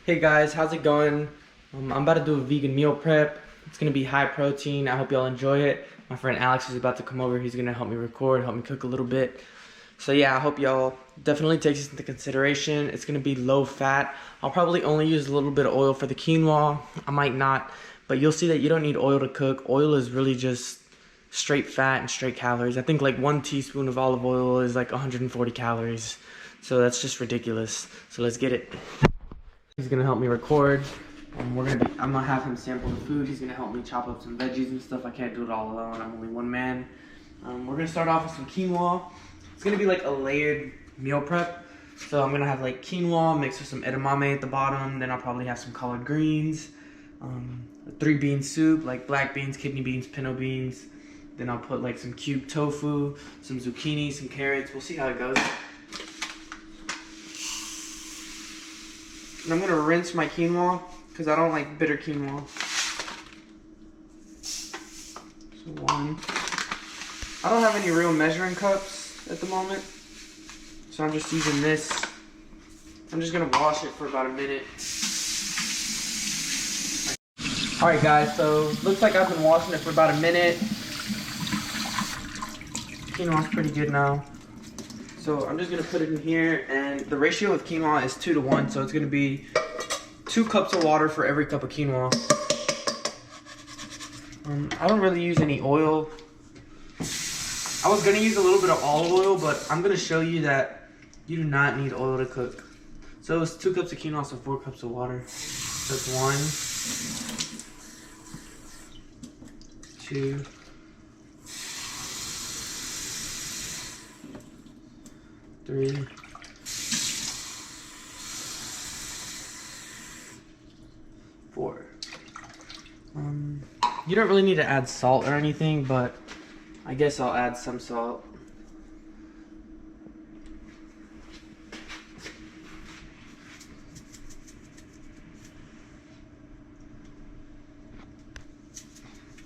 Hey guys, how's it going? I'm about to do a vegan meal prep. It's gonna be high protein. I hope y'all enjoy it. My friend Alex is about to come over. He's gonna help me record, help me cook a little bit. So yeah, I hope y'all definitely take this into consideration. It's gonna be low fat. I'll probably only use a little bit of oil for the quinoa. I might not, but you'll see that you don't need oil to cook. Oil is really just straight fat and straight calories. I think like 1 teaspoon of olive oil is like 140 calories. So that's just ridiculous. So let's get it. He's gonna help me record. I'm gonna have him sample the food. He's gonna help me chop up some veggies and stuff. I can't do it all alone. I'm only one man. We're gonna start off with some quinoa. It's gonna be like a layered meal prep. So I'm gonna have like quinoa mixed with some edamame at the bottom. Then I'll probably have some collard greens, a 3-bean soup, like black beans, kidney beans, pinto beans. Then I'll put like some cubed tofu, some zucchini, some carrots. We'll see how it goes. And I'm gonna rinse my quinoa because I don't like bitter quinoa. So one. I don't have any real measuring cups at the moment, so I'm just using this. I'm just gonna wash it for about a minute. Alright guys, so looks like I've been washing it for about a minute. Quinoa's pretty good now. So I'm just gonna put it in here, and the ratio of quinoa is 2-to-1, so it's gonna be 2 cups of water for every cup of quinoa. I don't really use any oil. I was gonna use a little bit of olive oil, but I'm gonna show you that you do not need oil to cook. So it's 2 cups of quinoa, so 4 cups of water. So it's 1, 2, 3, 4. You don't really need to add salt or anything, but I guess I'll add some salt.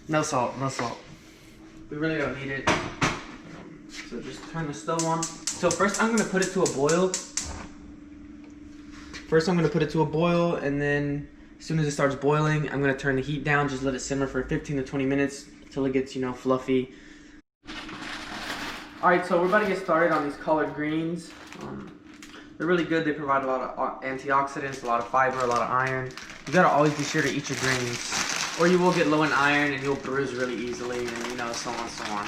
No salt, no salt. We really don't need it. So just turn the stove on. So first I'm gonna put it to a boil. And then as soon as it starts boiling, I'm gonna turn the heat down, just let it simmer for 15 to 20 minutes until it gets, fluffy. Alright, so we're about to get started on these collard greens. They're really good. They provide a lot of antioxidants, a lot of fiber, a lot of iron. You gotta always be sure to eat your greens, or you will get low in iron and you'll bruise really easily, and so on and so on.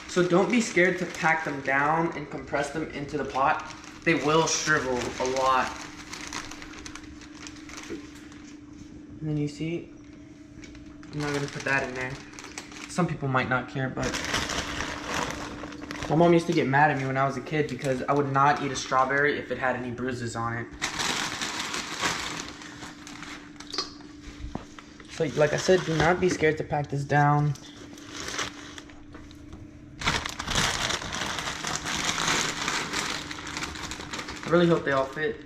So don't be scared to pack them down and compress them into the pot. They will shrivel a lot. And then you see, I'm not gonna put that in there. Some people might not care, but my mom used to get mad at me when I was a kid because I would not eat a strawberry if it had any bruises on it. So like I said, do not be scared to pack this down. I really hope they all fit.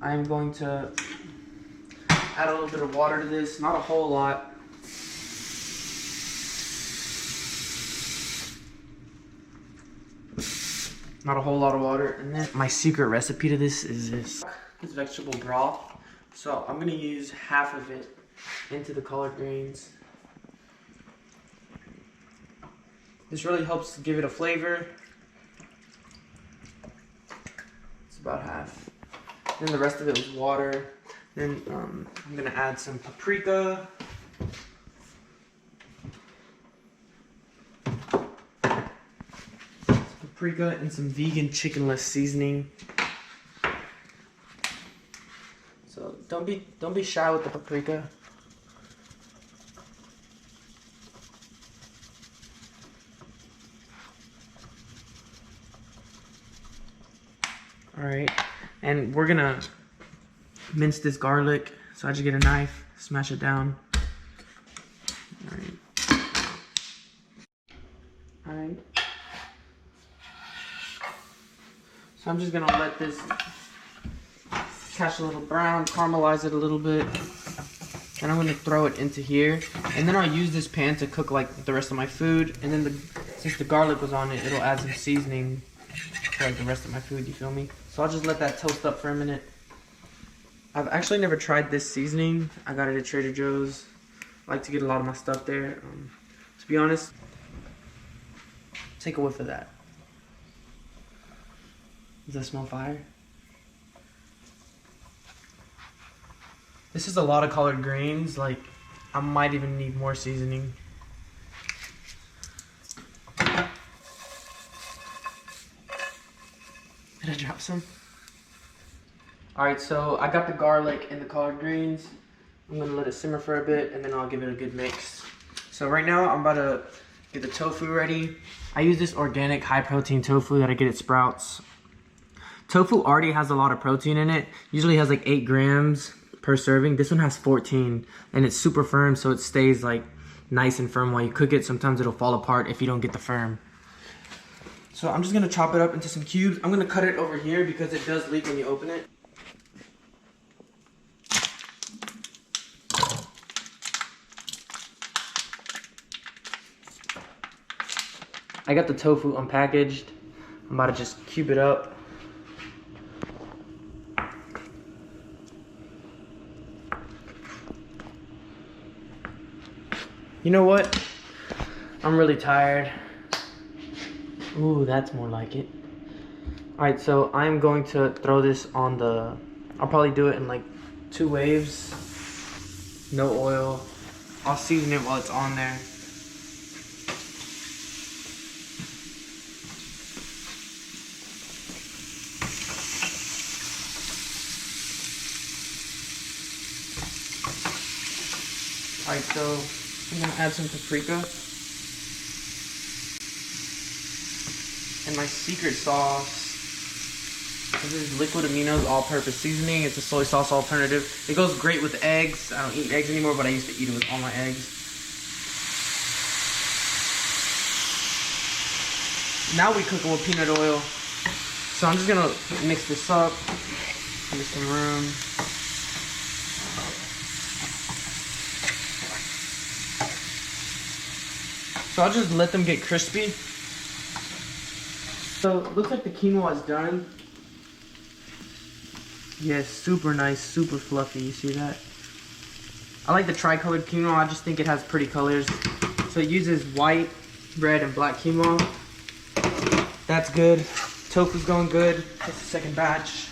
I am going to add a little bit of water to this, not a whole lot. Not a whole lot of water. And then my secret recipe to this is this vegetable broth. So I'm gonna use half of it into the collard greens. This really helps give it a flavor. It's about half. Then the rest of it was water. Then I'm gonna add some paprika. Paprika and some vegan chickenless seasoning. So don't be shy with the paprika. All right, and we're gonna mince this garlic. So I just get a knife, smash it down. All right. So I'm just gonna let this catch a little brown, caramelize it a little bit. And I'm gonna throw it into here. And then I'll use this pan to cook like the rest of my food. And then since the garlic was on it, it'll add some seasoning to like the rest of my food, you feel me? So I'll just let that toast up for a minute. I've actually never tried this seasoning. I got it at Trader Joe's. I like to get a lot of my stuff there. To be honest, take a whiff of that. Does that smell fire? This is a lot of collard greens. Like, I might even need more seasoning. Did I drop some? Alright, so I got the garlic and the collard greens. I'm gonna let it simmer for a bit and then I'll give it a good mix. So right now I'm about to get the tofu ready. I use this organic high protein tofu that I get at Sprouts. Tofu already has a lot of protein in it. Usually has like 8 grams per serving. This one has 14 and it's super firm, so it stays like nice and firm while you cook it. Sometimes it'll fall apart if you don't get the firm. So I'm just gonna chop it up into some cubes. I'm gonna cut it over here because it does leak when you open it. I got the tofu unpackaged. I'm about to just cube it up. You know what? I'm really tired. Ooh, that's more like it. Alright, so I'm going to throw this on the... I'll probably do it in like 2 waves. No oil. I'll season it while it's on there. Alright, so I'm gonna add some paprika. And my secret sauce. This is liquid aminos all-purpose seasoning. It's a soy sauce alternative. It goes great with eggs. I don't eat eggs anymore, but I used to eat it with all my eggs. Now we cook it with peanut oil. So I'm just gonna mix this up. Give it some room. So I'll just let them get crispy. So it looks like the quinoa is done. Yeah, super nice, super fluffy. You see that? I like the tri-colored quinoa. I just think it has pretty colors. So it uses white, red, and black quinoa. That's good. Tofu's going good. That's the second batch.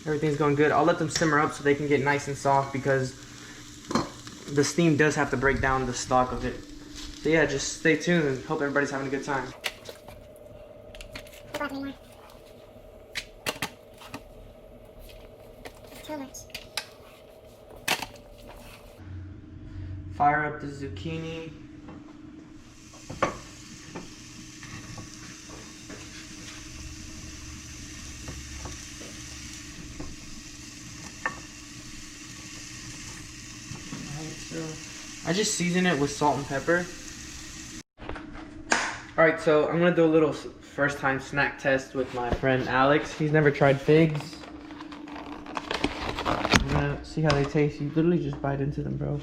Everything's going good. I'll let them simmer up so they can get nice and soft because the steam does have to break down the stock of it. So yeah, just stay tuned and hope everybody's having a good time. Fire up the zucchini. So I just season it with salt and pepper. Alright, so I'm gonna do a little first time snack test with my friend Alex. He's never tried figs. I'm gonna see how they taste. You literally just bite into them, bro.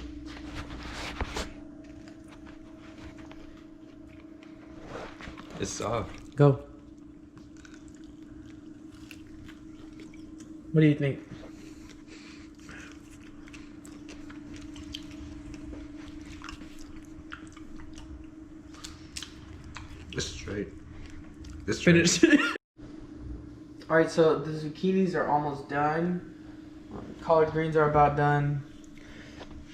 It's soft. Go. What do you think? It's straight. It's straight. Finish. Alright, so the zucchinis are almost done. Collard greens are about done.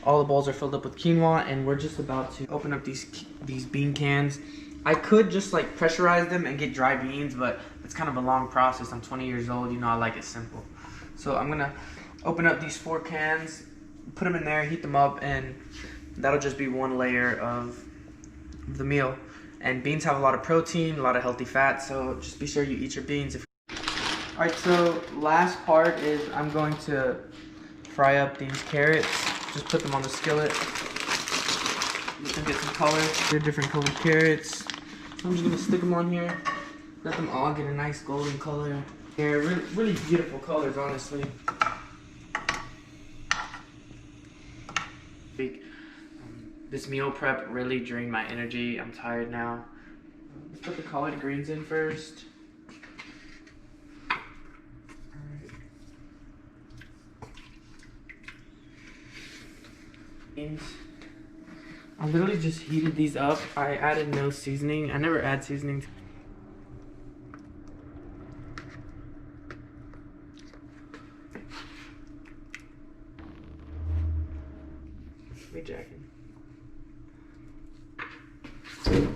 All the bowls are filled up with quinoa, and we're just about to open up these bean cans. I could just like pressurize them and get dry beans, but it's kind of a long process. I'm 20 years old, you know I like it simple. So I'm gonna open up these 4 cans, put them in there, heat them up, and that'll just be one layer of the meal. And beans have a lot of protein, a lot of healthy fat, so just be sure you eat your beans. Alright, so last part is I'm going to fry up these carrots. Just put them on the skillet. Let them get some color. They're different colored carrots. I'm just gonna stick them on here. Let them all get a nice golden color. They're really beautiful colors, honestly. week. This meal prep really drained my energy. I'm tired now. Let's put the collard greens in first. I literally just heated these up. I added no seasoning. I never add seasoning. Wait, Jackie. Okay.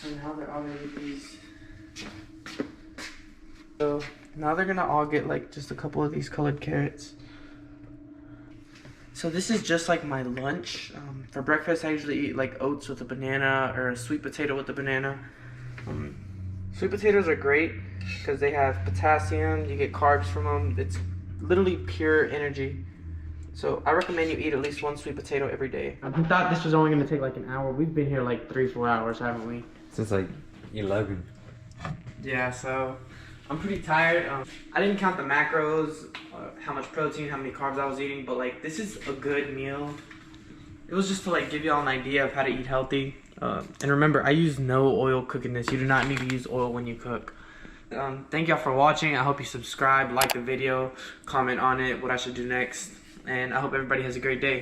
So now they're all ready, these. So now they're gonna all get like just a couple of these colored carrots. So this is just like my lunch. For breakfast, I usually eat like oats with a banana or a sweet potato with a banana. Sweet potatoes are great because they have potassium. You get carbs from them. It's literally pure energy. So I recommend you eat at least one sweet potato every day. We thought this was only gonna take like an hour. We've been here like 3-4 hours, haven't we? Since like 11. Yeah, so I'm pretty tired. I didn't count the macros, how much protein, how many carbs I was eating, but like this is a good meal. It was just to like give y'all an idea of how to eat healthy. And remember, I use no oil cooking this. You do not need to use oil when you cook. Thank y'all for watching. I hope you subscribe, like the video, comment on it, what I should do next. And I hope everybody has a great day.